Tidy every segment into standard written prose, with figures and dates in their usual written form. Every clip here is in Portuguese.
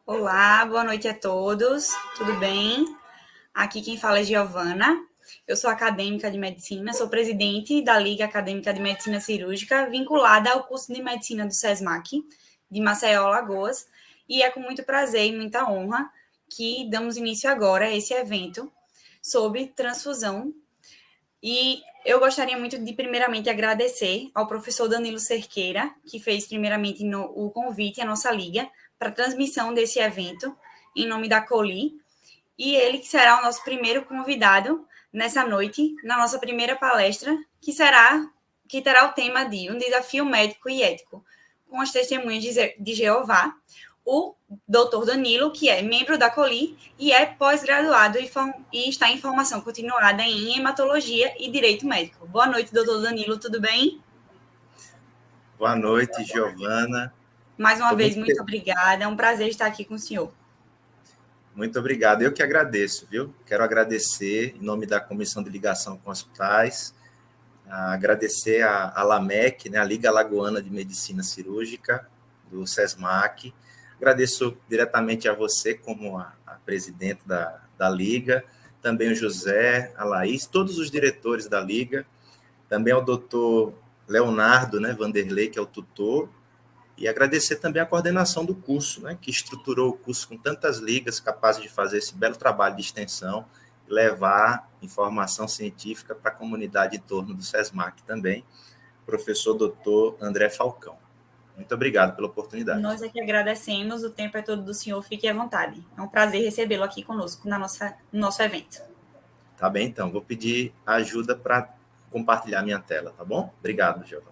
Olá, boa noite a todos, tudo bem? Aqui quem fala é Giovana, eu sou acadêmica de medicina, sou presidente da Liga Acadêmica de Medicina Cirúrgica, vinculada ao curso de medicina do SESMAC, de Maceió, Alagoas, e é com muito prazer e muita honra que damos início agora a esse evento sobre transfusão. E eu gostaria muito de, primeiramente, agradecer ao professor Danilo Cerqueira, que fez, primeiramente, o convite à nossa liga para a transmissão desse evento, em nome da COLI, e ele que será o nosso primeiro convidado nessa noite, na nossa primeira palestra, que terá o tema de um desafio médico e ético, com as testemunhas de Jeová, o doutor Danilo, que é membro da COLI e é pós-graduado e está em formação continuada em hematologia e direito médico. Boa noite, doutor Danilo, tudo bem? Boa noite, Giovana. Mais uma vez, muito obrigada, é um prazer estar aqui com o senhor. Muito obrigado, eu que agradeço, viu? Quero agradecer, em nome da Comissão de Ligação com Hospitais, agradecer a LAMEC, né, a Liga Alagoana de Medicina Cirúrgica, do SESMAC. Agradeço diretamente a você, como a presidente da Liga, também o José, a Laís, todos os diretores da Liga, também ao doutor Leonardo, né, Vanderlei, que é o tutor, e agradecer também a coordenação do curso, né, que estruturou o curso com tantas ligas capazes de fazer esse belo trabalho de extensão e levar informação científica para a comunidade em torno do SESMAC também, professor doutor André Falcão. Muito obrigado pela oportunidade. Nós é que agradecemos, o tempo é todo do senhor, fique à vontade. É um prazer recebê-lo aqui conosco no nosso evento. Tá bem, então, vou pedir ajuda para compartilhar minha tela, tá bom? Obrigado, Giovana.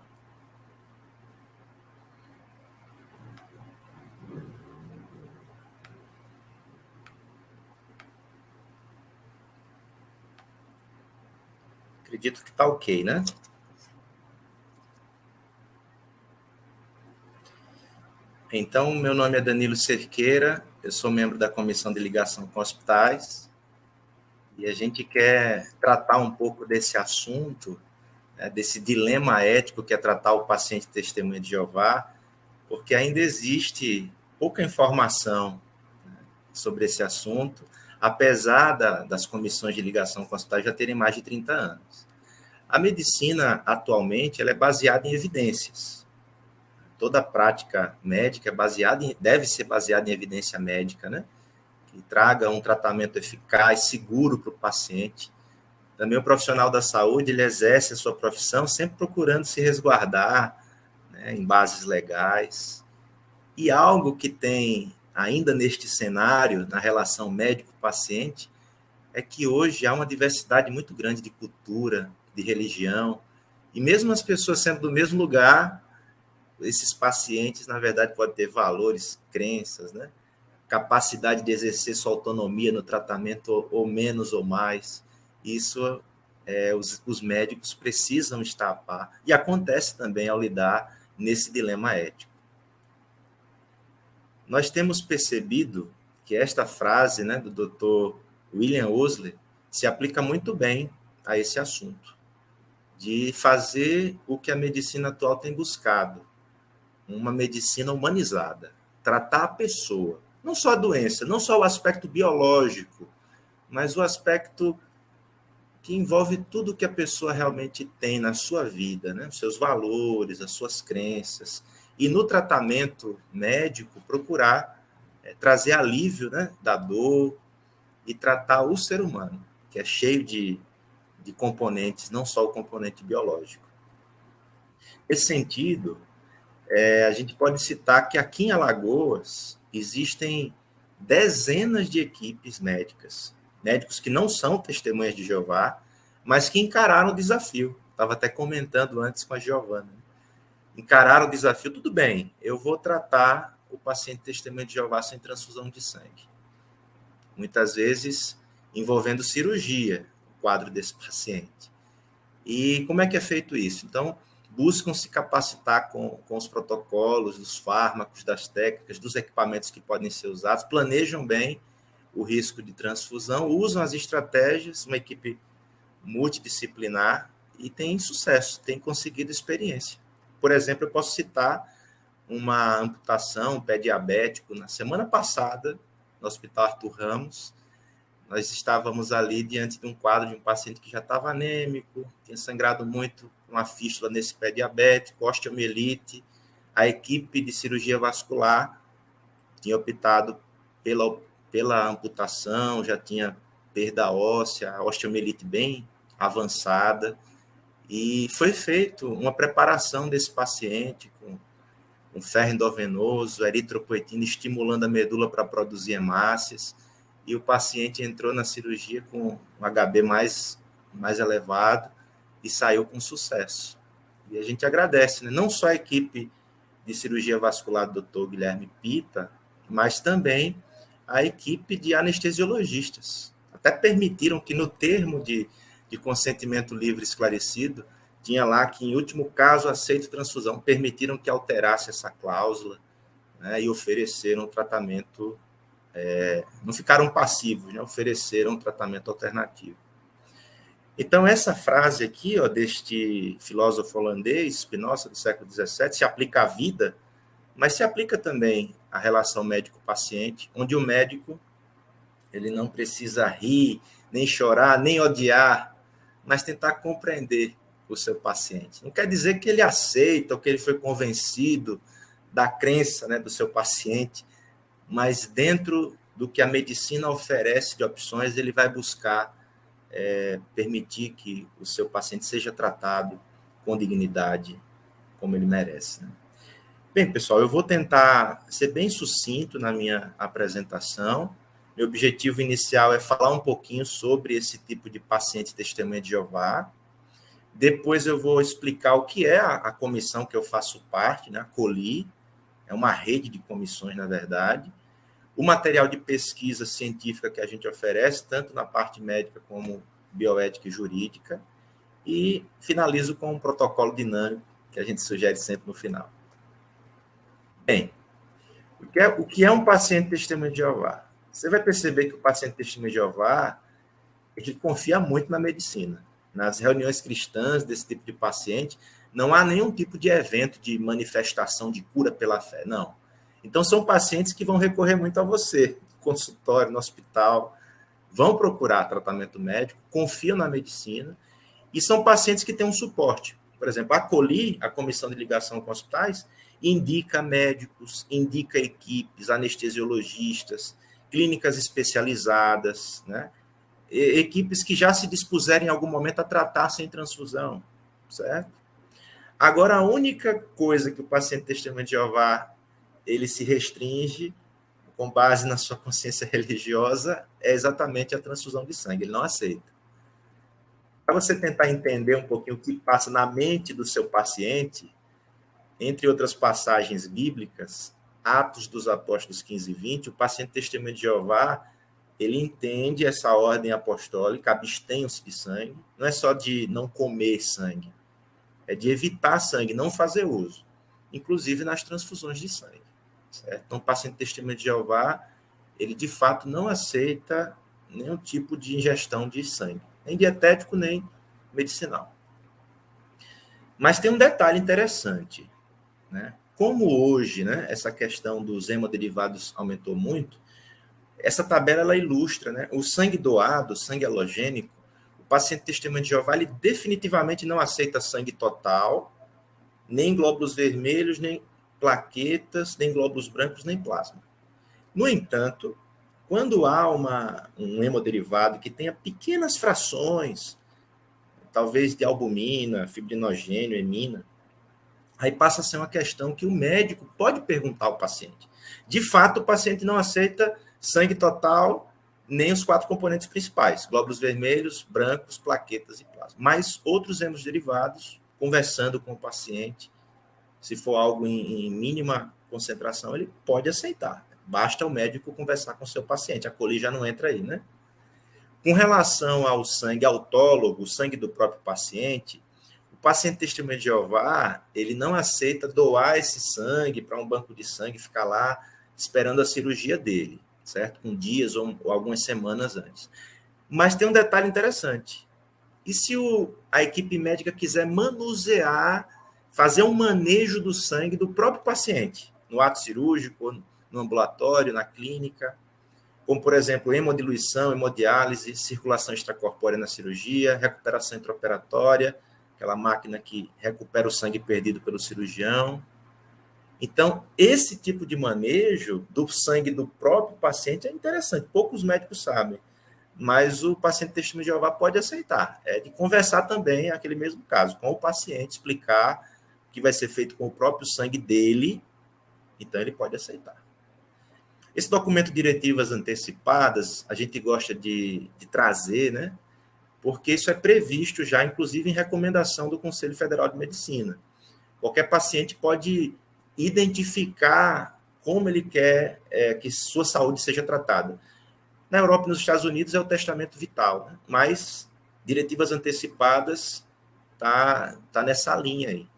Acredito que está ok, né? Então, meu nome é Danilo Cerqueira, eu sou membro da Comissão de Ligação com Hospitais e a gente quer tratar um pouco desse assunto, né, desse dilema ético que é tratar o paciente testemunha de Jeová, porque ainda existe pouca informação, né, sobre esse assunto, apesar das comissões de ligação com hospitais já terem mais de 30 anos. A medicina, atualmente, ela é baseada em evidências. Toda a prática médica deve ser baseada em evidência médica, né? Que traga um tratamento eficaz, seguro para o paciente. Também o profissional da saúde, ele exerce a sua profissão sempre procurando se resguardar, né, em bases legais. E algo que tem, ainda neste cenário, na relação médico-paciente, é que hoje há uma diversidade muito grande de cultura, de religião, e mesmo as pessoas sendo do mesmo lugar, esses pacientes, na verdade, podem ter valores, crenças, né? Capacidade de exercer sua autonomia no tratamento, ou menos ou mais. Isso, os médicos precisam estar a par. E acontece também ao lidar nesse dilema ético. Nós temos percebido que esta frase, né, do Dr. William Osler se aplica muito bem a esse assunto, de fazer o que a medicina atual tem buscado, uma medicina humanizada, tratar a pessoa, não só a doença, não só o aspecto biológico, mas o aspecto que envolve tudo que a pessoa realmente tem na sua vida, né? Os seus valores, as suas crenças. E no tratamento médico, procurar trazer alívio, né, da dor e tratar o ser humano, que é cheio de componentes, não só o componente biológico. Nesse sentido, a gente pode citar que aqui em Alagoas existem dezenas de equipes médicas, médicos que não são testemunhas de Jeová, mas que encararam o desafio. Estava até comentando antes com a Giovana. Encararam o desafio, tudo bem, eu vou tratar o paciente testemunha de Jeová sem transfusão de sangue. Muitas vezes envolvendo cirurgia, o quadro desse paciente. E como é que é feito isso? Então, buscam se capacitar com os protocolos, dos fármacos, das técnicas, dos equipamentos que podem ser usados, planejam bem o risco de transfusão, usam as estratégias, uma equipe multidisciplinar, e tem sucesso, tem conseguido experiência. Por exemplo, eu posso citar uma amputação, um pé diabético, na semana passada, no Hospital Arthur Ramos. Nós estávamos ali diante de um quadro de um paciente que já estava anêmico, tinha sangrado muito, uma fístula nesse pé diabético, osteomielite. A equipe de cirurgia vascular tinha optado pela amputação, já tinha perda óssea, osteomielite bem avançada, e foi feito uma preparação desse paciente com um ferro endovenoso, eritropoetina, estimulando a medula para produzir hemácias, e o paciente entrou na cirurgia com um HB mais elevado e saiu com sucesso. E a gente agradece, né? Não só a equipe de cirurgia vascular do Dr. Guilherme Pita, mas também a equipe de anestesiologistas. Até permitiram que no termo de consentimento livre esclarecido, tinha lá que, em último caso, aceito transfusão. Permitiram que alterasse essa cláusula, né, e ofereceram tratamento, não ficaram passivos, né, ofereceram um tratamento alternativo. Então, essa frase aqui, ó, deste filósofo holandês, Spinoza, do século XVII, se aplica à vida, mas se aplica também à relação médico-paciente, onde o médico ele não precisa rir, nem chorar, nem odiar, mas tentar compreender o seu paciente. Não quer dizer que ele aceita ou que ele foi convencido da crença, né, do seu paciente, mas dentro do que a medicina oferece de opções, ele vai buscar permitir que o seu paciente seja tratado com dignidade, como ele merece, né? Bem, pessoal, eu vou tentar ser bem sucinto na minha apresentação. Meu objetivo inicial é falar um pouquinho sobre esse tipo de paciente testemunha de Jeová. Depois eu vou explicar o que é a comissão que eu faço parte, né? A COLI, é uma rede de comissões, na verdade. O material de pesquisa científica que a gente oferece, tanto na parte médica como bioética e jurídica. E finalizo com um protocolo dinâmico, que a gente sugere sempre no final. Bem, o que é um paciente testemunha de Jeová? Você vai perceber que o paciente testemunha de Jeová, ele confia muito na medicina. Nas reuniões cristãs desse tipo de paciente, não há nenhum tipo de evento de manifestação de cura pela fé, não. Então, são pacientes que vão recorrer muito a você, no consultório, no hospital, vão procurar tratamento médico, confiam na medicina, e são pacientes que têm um suporte. Por exemplo, a COLI, a Comissão de Ligação com Hospitais, indica médicos, indica equipes, anestesiologistas, clínicas especializadas, né? Equipes que já se dispuserem em algum momento a tratar sem transfusão, certo? Agora, a única coisa que o paciente testemunha de Jeová ele se restringe, com base na sua consciência religiosa, é exatamente a transfusão de sangue. Ele não aceita. Para você tentar entender um pouquinho o que passa na mente do seu paciente, entre outras passagens bíblicas, Atos dos Apóstolos 15 e 20, o paciente testemunha de Jeová, ele entende essa ordem apostólica, abstenham-se de sangue, não é só de não comer sangue, é de evitar sangue, não fazer uso, inclusive nas transfusões de sangue. Certo? Então, o paciente testemunha de Jeová, ele de fato não aceita nenhum tipo de ingestão de sangue, nem dietético, nem medicinal. Mas tem um detalhe interessante, né? Como hoje, né, essa questão dos hemoderivados aumentou muito, essa tabela ela ilustra, né, o sangue doado, o sangue halogênico, o paciente testemunha de Jeová, ele definitivamente não aceita sangue total, nem glóbulos vermelhos, nem plaquetas, nem glóbulos brancos, nem plasma. No entanto, quando há um hemoderivado que tenha pequenas frações, talvez de albumina, fibrinogênio, hemina, aí passa a ser uma questão que o médico pode perguntar ao paciente. De fato, o paciente não aceita sangue total, nem os 4 componentes principais, glóbulos vermelhos, brancos, plaquetas e plasma. Mas outros hemoderivados, conversando com o paciente, se for algo em mínima concentração, ele pode aceitar. Basta o médico conversar com o seu paciente. A COLI já não entra aí, né? Com relação ao sangue autólogo, o sangue do próprio paciente, o paciente testemunha de Jeová, ele não aceita doar esse sangue para um banco de sangue, ficar lá esperando a cirurgia dele, certo? Com dias ou algumas semanas antes. Mas tem um detalhe interessante. E se a equipe médica quiser manusear fazer um manejo do sangue do próprio paciente, no ato cirúrgico, no ambulatório, na clínica, como, por exemplo, hemodiluição, hemodiálise, circulação extracorpórea na cirurgia, recuperação intraoperatória, aquela máquina que recupera o sangue perdido pelo cirurgião. Então, esse tipo de manejo do sangue do próprio paciente é interessante, poucos médicos sabem, mas o paciente testemunho de Jeová pode aceitar, é de conversar também, aquele mesmo caso, com o paciente, explicar o que vai ser feito com o próprio sangue dele, então ele pode aceitar. Esse documento de diretivas antecipadas, a gente gosta de trazer, né? Porque isso é previsto já, inclusive, em recomendação do Conselho Federal de Medicina. Qualquer paciente pode identificar como ele quer que sua saúde seja tratada. Na Europa e nos Estados Unidos é o testamento vital, né? Mas diretivas antecipadas tá nessa linha aí.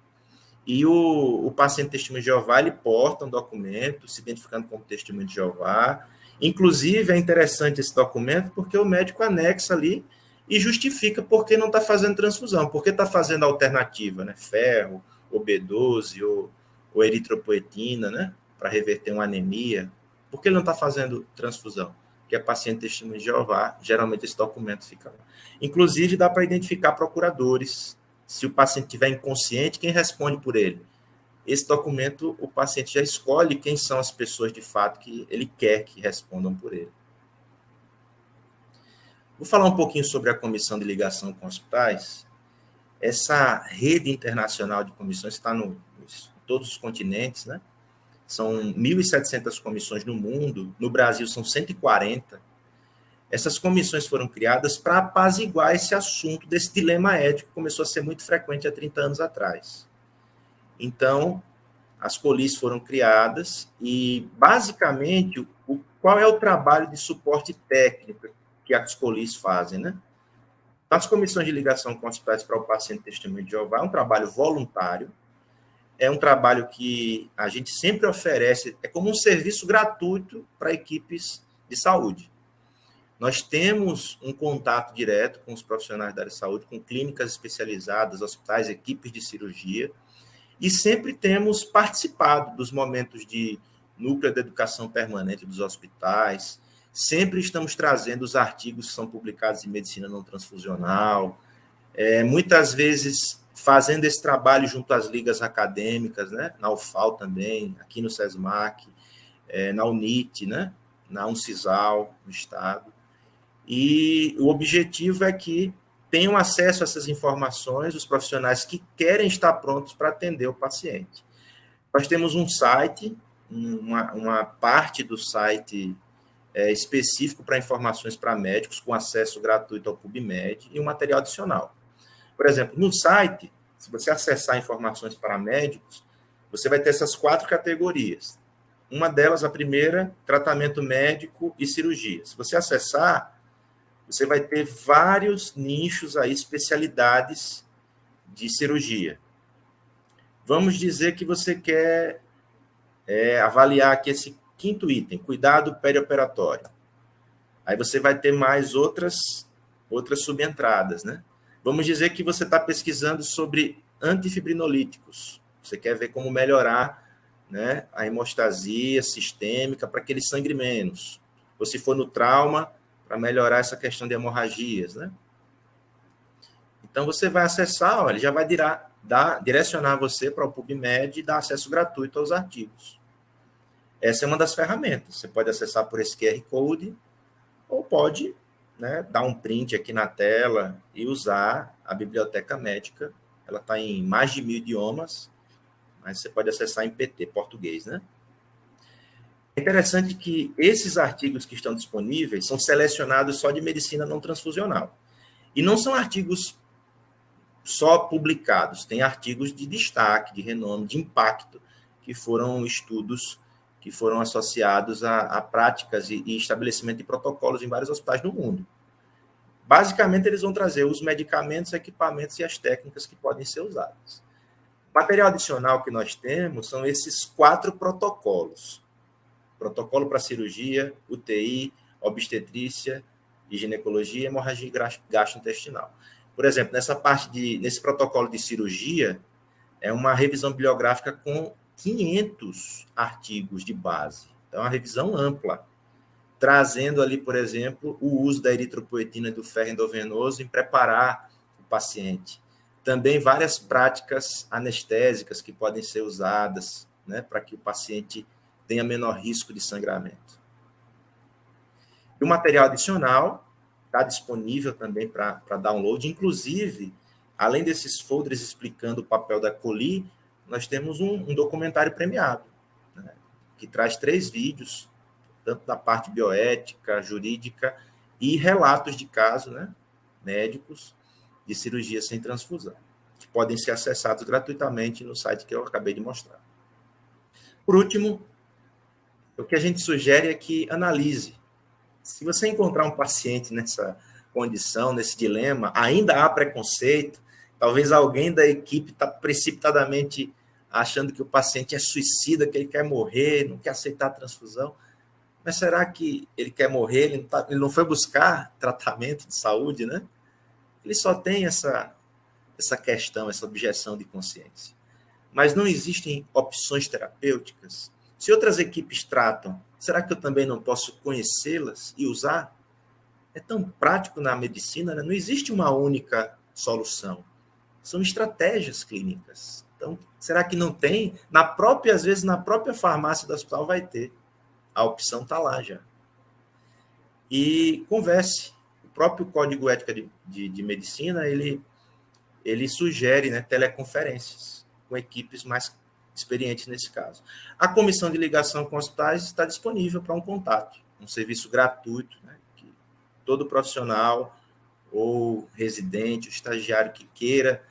E o paciente testemunho de Jeová, ele porta um documento se identificando como testemunho de Jeová. Inclusive, é interessante esse documento porque o médico anexa ali e justifica por que não está fazendo transfusão, por que está fazendo alternativa, né? Ferro, ou B12, ou eritropoetina, né? Para reverter uma anemia. Por que ele não está fazendo transfusão? Porque é paciente testemunho de Jeová, geralmente esse documento fica lá. Inclusive, dá para identificar procuradores. Se o paciente estiver inconsciente, quem responde por ele? Esse documento, o paciente já escolhe quem são as pessoas de fato que ele quer que respondam por ele. Vou falar um pouquinho sobre a comissão de ligação com hospitais. Essa rede internacional de comissões está em todos os continentes, né? São 1.700 comissões no mundo, no Brasil são 140. Essas comissões foram criadas para apaziguar esse assunto, desse dilema ético que começou a ser muito frequente há 30 anos atrás. Então, as colis foram criadas e, basicamente, qual é o trabalho de suporte técnico que as colis fazem, né? As comissões de ligação com hospitais para o paciente testemunho de Jeová é um trabalho voluntário, é um trabalho que a gente sempre oferece, é como um serviço gratuito para equipes de saúde. Nós temos um contato direto com os profissionais da área de saúde, com clínicas especializadas, hospitais, equipes de cirurgia, e sempre temos participado dos momentos de núcleo de educação permanente dos hospitais, sempre estamos trazendo os artigos que são publicados em medicina não transfusional, muitas vezes fazendo esse trabalho junto às ligas acadêmicas, né? Na UFAL também, aqui no SESMAC, na UNIT, né? Na Uncisal, no Estado. E o objetivo é que tenham acesso a essas informações os profissionais que querem estar prontos para atender o paciente. Nós temos um site, uma parte do site específico para informações para médicos, com acesso gratuito ao PubMed e um material adicional. Por exemplo, no site, se você acessar informações para médicos, você vai ter essas 4 categorias. Uma delas, a primeira, tratamento médico e cirurgia. Se você acessar, você vai ter vários nichos aí, especialidades de cirurgia. Vamos dizer que você quer avaliar aqui esse 5º item, cuidado perioperatório. Aí você vai ter mais outras subentradas, né? Vamos dizer que você está pesquisando sobre antifibrinolíticos. Você quer ver como melhorar, né, a hemostasia sistêmica para que ele sangre menos. Ou se for no trauma, para melhorar essa questão de hemorragias, né? Então, você vai acessar, ele já vai direcionar você para o PubMed e dar acesso gratuito aos artigos. Essa é uma das ferramentas. Você pode acessar por esse QR Code ou pode, né, dar um print aqui na tela e usar a biblioteca médica. Ela está em mais de 1.000 idiomas, mas você pode acessar em PT, português, né? É interessante que esses artigos que estão disponíveis são selecionados só de medicina não transfusional. E não são artigos só publicados, tem artigos de destaque, de renome, de impacto, que foram estudos que foram associados a práticas e estabelecimento de protocolos em vários hospitais no mundo. Basicamente, eles vão trazer os medicamentos, equipamentos e as técnicas que podem ser usadas. O material adicional que nós temos são esses 4 protocolos. Protocolo para cirurgia, UTI, obstetrícia e ginecologia e hemorragia gastrointestinal. Por exemplo, nesse protocolo de cirurgia, é uma revisão bibliográfica com 500 artigos de base. Então, é uma revisão ampla, trazendo ali, por exemplo, o uso da eritropoetina e do ferro endovenoso em preparar o paciente. Também várias práticas anestésicas que podem ser usadas, né, para que o paciente tenha menor risco de sangramento. E o material adicional está disponível também para download, inclusive, além desses folders explicando o papel da coli, nós temos um documentário premiado, né, que traz 3 vídeos, tanto da parte bioética, jurídica e relatos de casos, né, médicos de cirurgia sem transfusão, que podem ser acessados gratuitamente no site que eu acabei de mostrar. Por último, o que a gente sugere é que analise. Se você encontrar um paciente nessa condição, nesse dilema, ainda há preconceito, talvez alguém da equipe está precipitadamente achando que o paciente é suicida, que ele quer morrer, não quer aceitar a transfusão. Mas será que ele quer morrer? Ele não foi buscar tratamento de saúde, né? Ele só tem essa questão, essa objeção de consciência. Mas não existem opções terapêuticas? Se outras equipes tratam, será que eu também não posso conhecê-las e usar? É tão prático na medicina, né? Não existe uma única solução. São estratégias clínicas. Então, será que não tem? Às vezes, na própria farmácia do hospital vai ter. A opção está lá já. E converse. O próprio Código Ética de Medicina, ele sugere, né, teleconferências com equipes mais experientes nesse caso. A comissão de ligação com hospitais está disponível para um contato, um serviço gratuito, né, que todo profissional ou residente, ou estagiário que queira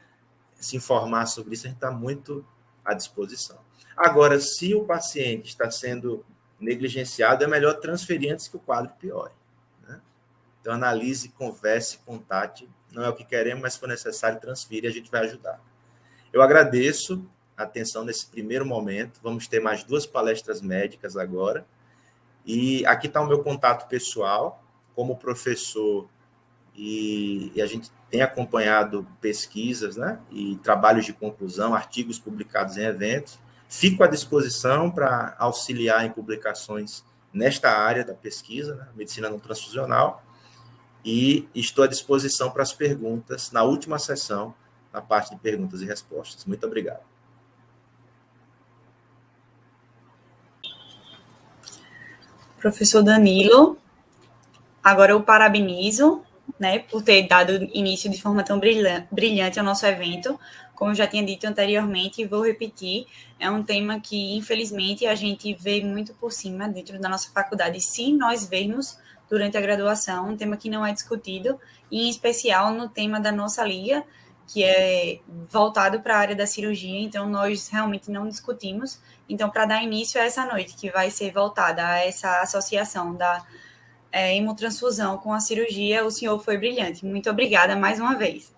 se informar sobre isso, a gente está muito à disposição. Agora, se o paciente está sendo negligenciado, é melhor transferir antes que o quadro piore, né? Então, analise, converse, contate. Não é o que queremos, mas se for necessário, transfira e a gente vai ajudar. Eu agradeço a atenção nesse primeiro momento. Vamos ter mais 2 palestras médicas agora. E aqui está o meu contato pessoal, como professor, e a gente tem acompanhado pesquisas, né, e trabalhos de conclusão, artigos publicados em eventos. Fico à disposição para auxiliar em publicações nesta área da pesquisa, né, medicina não transfusional, e estou à disposição para as perguntas na última sessão, na parte de perguntas e respostas. Muito obrigado. Professor Danilo, agora eu parabenizo, né, por ter dado início de forma tão brilhante ao nosso evento. Como eu já tinha dito anteriormente e vou repetir, é um tema que, infelizmente, a gente vê muito por cima dentro da nossa faculdade, se nós vermos durante a graduação, um tema que não é discutido, e em especial no tema da nossa liga, que é voltado para a área da cirurgia, então nós realmente não discutimos. Então, para dar início a essa noite, que vai ser voltada a essa associação da hemotransfusão com a cirurgia, o senhor foi brilhante. Muito obrigada mais uma vez.